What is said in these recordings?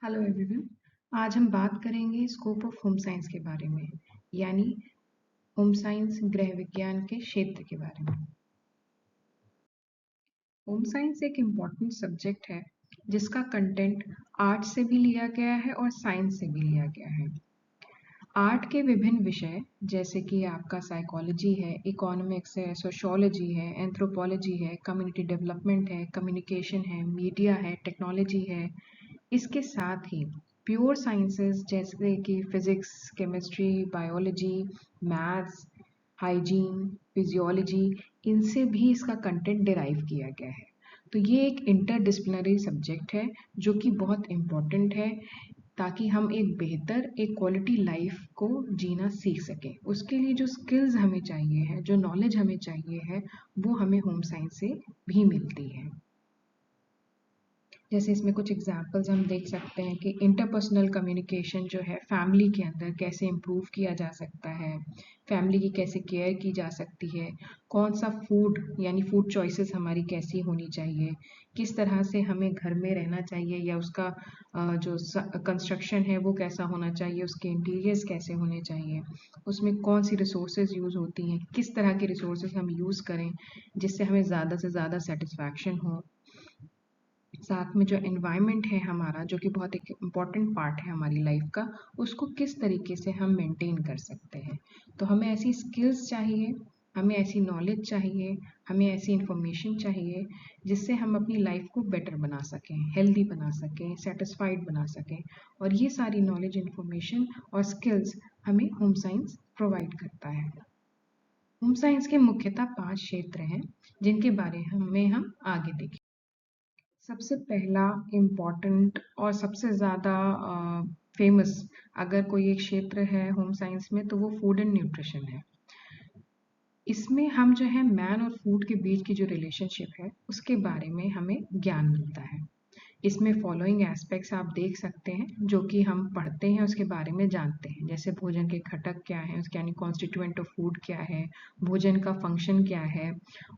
Hello everyone. आज हम बात करेंगे स्कोप ऑफ होम साइंस के बारे में, यानी होम साइंस गृह विज्ञान के क्षेत्र के बारे में। होम साइंस एक इम्पॉर्टेंट सब्जेक्ट है जिसका कंटेंट आर्ट से भी लिया गया है और साइंस से भी लिया गया है। आर्ट के विभिन्न विषय जैसे कि आपका साइकोलॉजी है, इकोनॉमिक्स है, सोशियोलॉजी है, एंथ्रोपोलॉजी है, कम्युनिटी डेवलपमेंट है, कम्युनिकेशन है, मीडिया है, टेक्नोलॉजी है। इसके साथ ही प्योर साइंसेस जैसे कि physics, chemistry, biology, maths, hygiene, physiology, इनसे भी इसका कंटेंट डिराइव किया गया है। तो ये एक इंटरडिसिप्लिनरी सब्जेक्ट है जो कि बहुत इम्पोर्टेंट है ताकि हम एक बेहतर एक क्वालिटी लाइफ को जीना सीख सकें। उसके लिए जो स्किल्स हमें चाहिए है, जो नॉलेज हमें चाहिए है, वो हमें होम साइंस से भी मिलती है। जैसे इसमें कुछ एग्जांपल्स हम देख सकते हैं कि इंटरपर्सनल कम्युनिकेशन जो है फैमिली के अंदर कैसे इम्प्रूव किया जा सकता है, फैमिली की कैसे केयर की जा सकती है, कौन सा फूड यानी फूड चॉइसेस हमारी कैसी होनी चाहिए, किस तरह से हमें घर में रहना चाहिए या उसका जो कंस्ट्रक्शन है वो कैसा होना चाहिए, उसके इंटीरियर्स कैसे होने चाहिए, उसमें कौन सी रिसोर्सेज यूज़ होती हैं, किस तरह की रिसोर्सेज हम यूज़ करें जिससे हमें ज़्यादा से ज़्यादा सेटिस्फैक्शन हो। साथ में जो एनवायरनमेंट है हमारा, जो कि बहुत एक इम्पॉर्टेंट पार्ट है हमारी लाइफ का, उसको किस तरीके से हम मेंटेन कर सकते हैं। तो हमें ऐसी स्किल्स चाहिए, हमें ऐसी नॉलेज चाहिए, हमें ऐसी इंफॉर्मेशन चाहिए जिससे हम अपनी लाइफ को बेटर बना सकें, हेल्दी बना सकें, सेटिस्फाइड बना सकें। और ये सारी नॉलेज, इंफॉर्मेशन और स्किल्स हमें होम साइंस प्रोवाइड करता है। होम साइंस के मुख्यतः 5 क्षेत्र हैं जिनके बारे में हम आगे देखें। सबसे पहला इम्पॉर्टेंट और सबसे ज़्यादा फेमस अगर कोई एक क्षेत्र है होम साइंस में तो वो फूड एंड न्यूट्रिशन है। इसमें हम जो है मैन और फूड के बीच की जो रिलेशनशिप है उसके बारे में हमें ज्ञान मिलता है। इसमें फॉलोइंग एस्पेक्ट्स आप देख सकते हैं जो कि हम पढ़ते हैं, उसके बारे में जानते हैं। जैसे भोजन के घटक क्या हैं, उसके यानी कॉन्स्टिट्यूएंट ऑफ फूड क्या है, भोजन का फंक्शन क्या है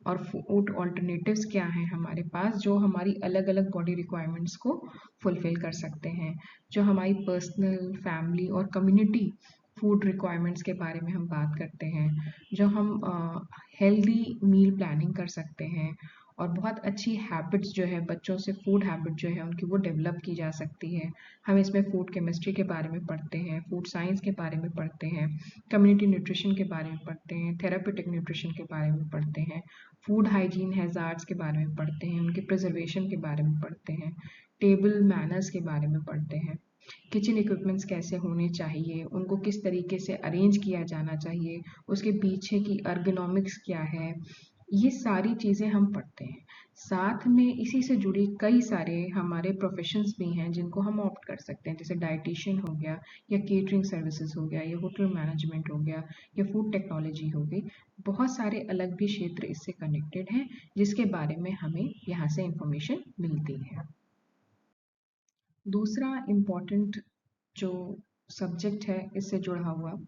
और फूड ऑल्टरनेटिव्स क्या हैं हमारे पास जो हमारी अलग अलग बॉडी रिक्वायरमेंट्स को फुलफिल कर सकते हैं। जो हमारी पर्सनल, फैमिली और कम्युनिटी फूड रिक्वायरमेंट्स के बारे में हम बात करते हैं। जो हम हेल्दी मील प्लानिंग कर सकते हैं और बहुत अच्छी हैबिट्स जो है बच्चों से, फूड हैबिट जो है उनकी वो डेवलप की जा सकती है। हम इसमें फूड केमिस्ट्री के बारे में पढ़ते हैं, फूड साइंस के बारे में पढ़ते हैं, कम्युनिटी न्यूट्रिशन के बारे में पढ़ते हैं, थेरापेटिक न्यूट्रिशन के बारे में पढ़ते हैं, फूड हाइजीन हैजार्ड्स के बारे में पढ़ते हैं, उनके प्रिजर्वेशन के बारे में पढ़ते हैं, टेबल मैनर्स के बारे में पढ़ते हैं, किचन इक्विपमेंट्स कैसे होने चाहिए, उनको किस तरीके से अरेंज किया जाना चाहिए, उसके पीछे की अर्गोनॉमिक्स क्या है, ये सारी चीज़ें हम पढ़ते हैं। साथ में इसी से जुड़ी कई सारे हमारे प्रोफेशंस भी हैं जिनको हम ऑप्ट कर सकते हैं, जैसे डाइटिशियन हो गया या केटरिंग सर्विसेज हो गया या होटल मैनेजमेंट हो गया या फूड टेक्नोलॉजी हो गई। बहुत सारे अलग भी क्षेत्र इससे कनेक्टेड हैं जिसके बारे में हमें यहाँ से इंफॉर्मेशन मिलती है। दूसरा इम्पॉर्टेंट जो सब्जेक्ट है इससे जुड़ा हुआ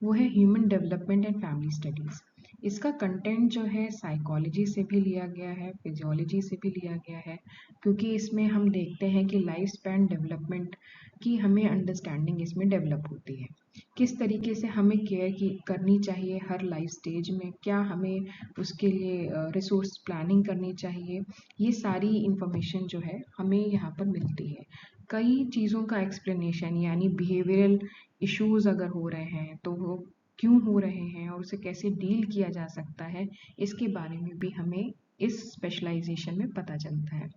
वो है human development and family studies. इसका कंटेंट जो है साइकोलॉजी से भी लिया गया है, फिजियोलॉजी से भी लिया गया है, क्योंकि इसमें हम देखते हैं कि लाइफ स्पैन डेवलपमेंट की हमें अंडरस्टैंडिंग इसमें डेवलप होती है। किस तरीके से हमें केयर की करनी चाहिए हर लाइफ स्टेज में, क्या हमें उसके लिए रिसोर्स प्लानिंग करनी चाहिए, ये सारी इंफॉर्मेशन जो है हमें यहाँ पर मिलती है। कई चीज़ों का एक्सप्लेनेशन यानी बिहेवियरल इश्यूज अगर हो रहे हैं तो वो क्यों हो रहे हैं और उसे कैसे डील किया जा सकता है, इसके बारे में भी हमें इस स्पेशलाइजेशन में पता चलता है।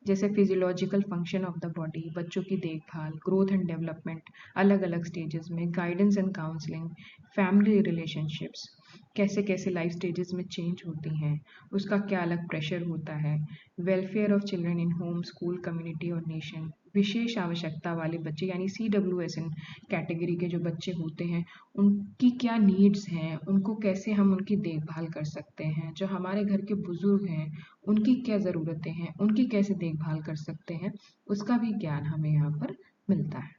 जैसे physiological function of the body, बच्चों की देखभाल, ग्रोथ एंड डेवलपमेंट अलग अलग स्टेजेस में, guidance and counselling, family relationships कैसे कैसे लाइफ स्टेजेस में चेंज होती हैं, उसका क्या अलग प्रेशर होता है, welfare of children in home, school, community और नेशन, विशेष आवश्यकता वाले बच्चे यानी CWSN कैटेगरी के जो बच्चे होते हैं उनकी क्या नीड्स हैं, उनको कैसे हम उनकी देखभाल कर सकते हैं, जो हमारे घर के बुजुर्ग हैं उनकी क्या ज़रूरतें हैं, उनकी कैसे देखभाल कर सकते हैं, उसका भी ज्ञान हमें यहाँ पर मिलता है।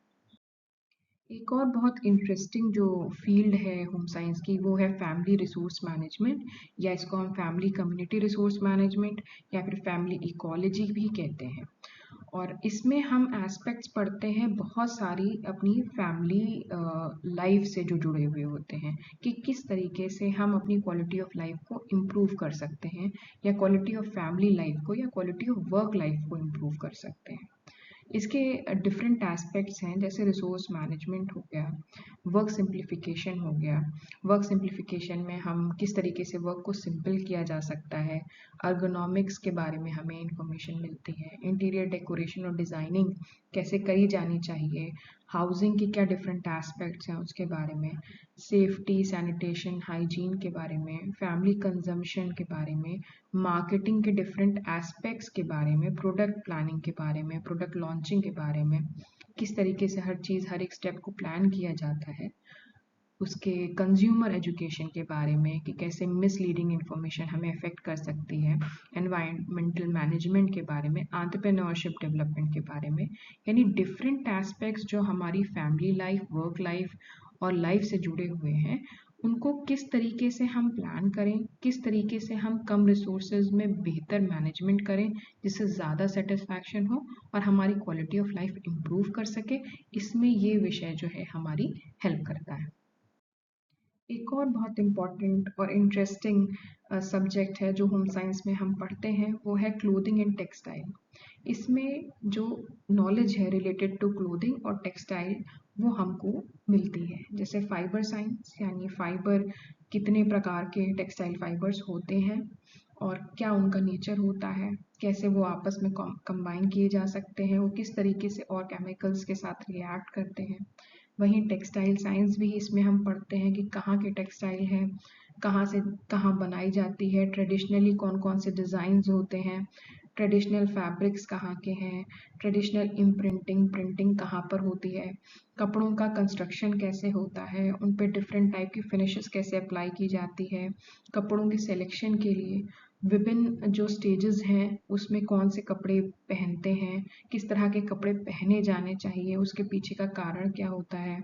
एक और बहुत इंटरेस्टिंग जो फील्ड है होम साइंस की वो है फैमिली रिसोर्स मैनेजमेंट, या इसको हम फैमिली कम्युनिटी रिसोर्स मैनेजमेंट या फिर फैमिली इकोलॉजी भी कहते हैं। और इसमें हम एस्पेक्ट्स पढ़ते हैं बहुत सारी अपनी फैमिली लाइफ से जो जुड़े हुए होते हैं कि किस तरीके से हम अपनी क्वालिटी ऑफ लाइफ को इम्प्रूव कर सकते हैं या क्वालिटी ऑफ फैमिली लाइफ को या क्वालिटी ऑफ वर्क लाइफ को इम्प्रूव कर सकते हैं। इसके डिफरेंट एस्पेक्ट्स हैं, जैसे रिसोर्स मैनेजमेंट हो गया, वर्क सिंप्लीफिकेशन हो गया। वर्क सिंप्लीफिकेशन में हम किस तरीके से वर्क को सिंपल किया जा सकता है, अर्गोनॉमिक्स के बारे में हमें इंफॉर्मेशन मिलती है, इंटीरियर डेकोरेशन और डिज़ाइनिंग कैसे करी जानी चाहिए, हाउसिंग के क्या डिफरेंट एस्पेक्ट्स हैं उसके बारे में, सेफ्टी सैनिटेशन हाइजीन के बारे में, फैमिली कंजम्पशन के बारे में, मार्केटिंग के डिफरेंट एस्पेक्ट्स के बारे में, प्रोडक्ट प्लानिंग के बारे में, प्रोडक्ट लॉन्चिंग के बारे में, किस तरीके से हर चीज़ हर एक स्टेप को प्लान किया जाता है, उसके कंज्यूमर एजुकेशन के बारे में कि कैसे मिसलीडिंग इंफॉर्मेशन हमें अफेक्ट कर सकती है, एनवायरमेंटल मैनेजमेंट के बारे में, एंटरप्रेन्योरशिप डेवलपमेंट के बारे में। यानी डिफरेंट एस्पेक्ट्स जो हमारी फैमिली लाइफ, वर्क लाइफ और लाइफ से जुड़े हुए हैं, उनको किस तरीके से हम प्लान करें, किस तरीके से हम कम रिसोर्सेज में बेहतर मैनेजमेंट करें जिससे ज़्यादा सेटिस्फैक्शन हो और हमारी क्वालिटी ऑफ लाइफ इम्प्रूव कर सके, इसमें ये विषय जो है हमारी हेल्प करता है। एक और बहुत इम्पॉर्टेंट और इंटरेस्टिंग सब्जेक्ट है जो होम साइंस में हम पढ़ते हैं, वो है क्लोथिंग एंड टेक्सटाइल। इसमें जो नॉलेज है रिलेटेड टू क्लोथिंग और टेक्सटाइल वो हमको मिलती है, जैसे फाइबर साइंस, यानी फाइबर कितने प्रकार के टेक्सटाइल फाइबर्स होते हैं और क्या उनका नेचर होता है, कैसे वो आपस में कंबाइन किए जा सकते हैं, वो किस तरीके से और केमिकल्स के साथ रिएक्ट करते हैं। वहीं टेक्सटाइल साइंस भी इसमें हम पढ़ते हैं कि कहाँ के टेक्सटाइल हैं, कहाँ से कहाँ बनाई जाती है, ट्रेडिशनली कौन कौन से डिज़ाइंस होते हैं, ट्रेडिशनल फैब्रिक्स कहाँ के हैं, ट्रेडिशनल इम्प्रिंटिंग प्रिंटिंग कहाँ पर होती है, कपड़ों का कंस्ट्रक्शन कैसे होता है, उन पे डिफरेंट टाइप की फिनिशेस कैसे अप्लाई की जाती है, कपड़ों की सिलेक्शन के लिए विभिन्न जो स्टेजेस हैं उसमें कौन से कपड़े पहनते हैं, किस तरह के कपड़े पहने जाने चाहिए, उसके पीछे का कारण क्या होता है,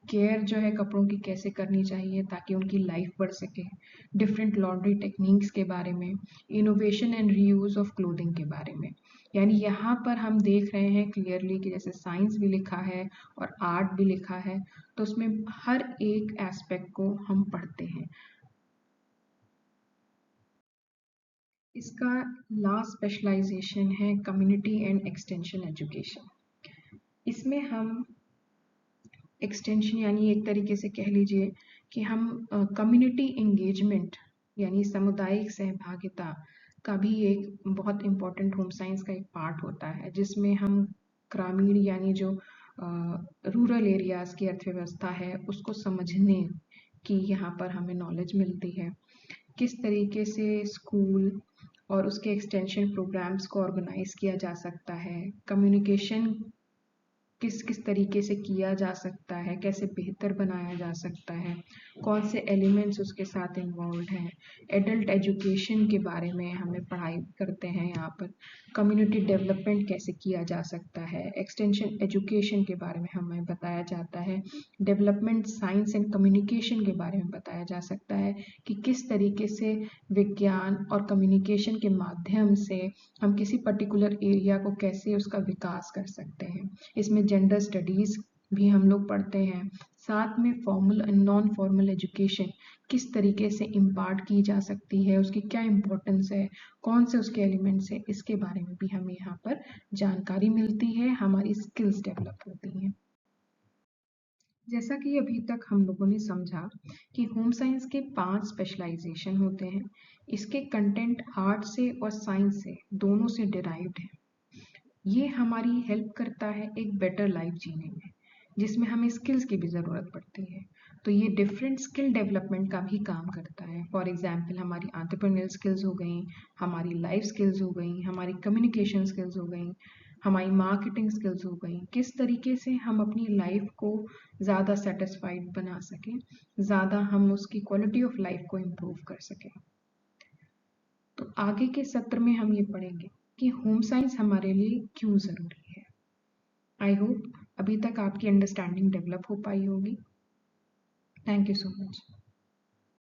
केयर जो है कपड़ों की कैसे करनी चाहिए ताकि उनकी लाइफ बढ़ सके, डिफरेंट लॉन्ड्री टेक्निक्स के बारे में, innovation and reuse of clothing के बारे में। यानी यहाँ पर हम देख रहे हैं क्लियरली कि जैसे साइंस भी लिखा है और आर्ट भी लिखा है, तो उसमें हर एक एस्पेक्ट को हम पढ़ते हैं। इसका लास्ट स्पेशलाइजेशन है कम्युनिटी एंड एक्सटेंशन एजुकेशन। इसमें हम एक्सटेंशन यानी एक तरीके से कह लीजिए कि हम कम्युनिटी एंगेजमेंट यानी सामुदायिक सहभागिता का भी एक बहुत इम्पोर्टेंट होम साइंस का एक पार्ट होता है, जिसमें हम ग्रामीण यानी जो रूरल एरियाज की अर्थव्यवस्था है उसको समझने की यहाँ पर हमें नॉलेज मिलती है, किस तरीके से स्कूल और उसके एक्सटेंशन प्रोग्राम्स को ऑर्गेनाइज किया जा सकता है, कम्युनिकेशन किस किस तरीके से किया जा सकता है, कैसे बेहतर बनाया जा सकता है, कौन से एलिमेंट्स उसके साथ इन्वॉल्व हैं, एडल्ट एजुकेशन के बारे में हमें पढ़ाई करते हैं यहाँ पर, कम्युनिटी डेवलपमेंट कैसे किया जा सकता है, एक्सटेंशन एजुकेशन के बारे में हमें बताया जाता है, डेवलपमेंट साइंस एंड कम्युनिकेशन के बारे में बताया जा सकता है कि किस तरीके से विज्ञान और कम्युनिकेशन के माध्यम से हम किसी पर्टिकुलर एरिया को कैसे उसका विकास कर सकते हैं। इसमें जेंडर स्टडीज़ भी हम लोग पढ़ते हैं, साथ में formal and non formal education किस तरीके से इम्पार्ट की जा सकती है, उसकी क्या इम्पोर्टेंस है, कौन से उसके एलिमेंट्स हैं, इसके बारे में भी हमें यहाँ पर जानकारी मिलती है, हमारी स्किल्स डेवलप होती हैं। जैसा कि अभी तक हम लोगों ने समझा कि होम साइंस के 5 स्पेशलाइजेशन होते हैं। इसके कंटेंट आर्ट से और साइंस से दोनों से डिराइव्ड है। ये हमारी हेल्प करता है एक बेटर लाइफ जीने में, जिसमें हमें स्किल्स की भी ज़रूरत पड़ती है। तो ये डिफरेंट स्किल डेवलपमेंट का भी काम करता है। फॉर एग्जांपल हमारी एंटरप्रेन्योर स्किल्स हो गई, हमारी लाइफ स्किल्स हो गई, हमारी कम्युनिकेशन स्किल्स हो गई, हमारी मार्केटिंग स्किल्स हो गई, किस तरीके से हम अपनी लाइफ को ज़्यादा सेटिस्फाइड बना सकें, ज़्यादा हम उसकी क्वालिटी ऑफ लाइफ को इम्प्रूव कर सकें। तो आगे के सत्र में हम ये पढ़ेंगे कि होम साइंस हमारे लिए क्यों ज़रूरी है। आई होप अभी तक आपकी अंडरस्टैंडिंग डेवलप हो पाई होगी। Thank you so much.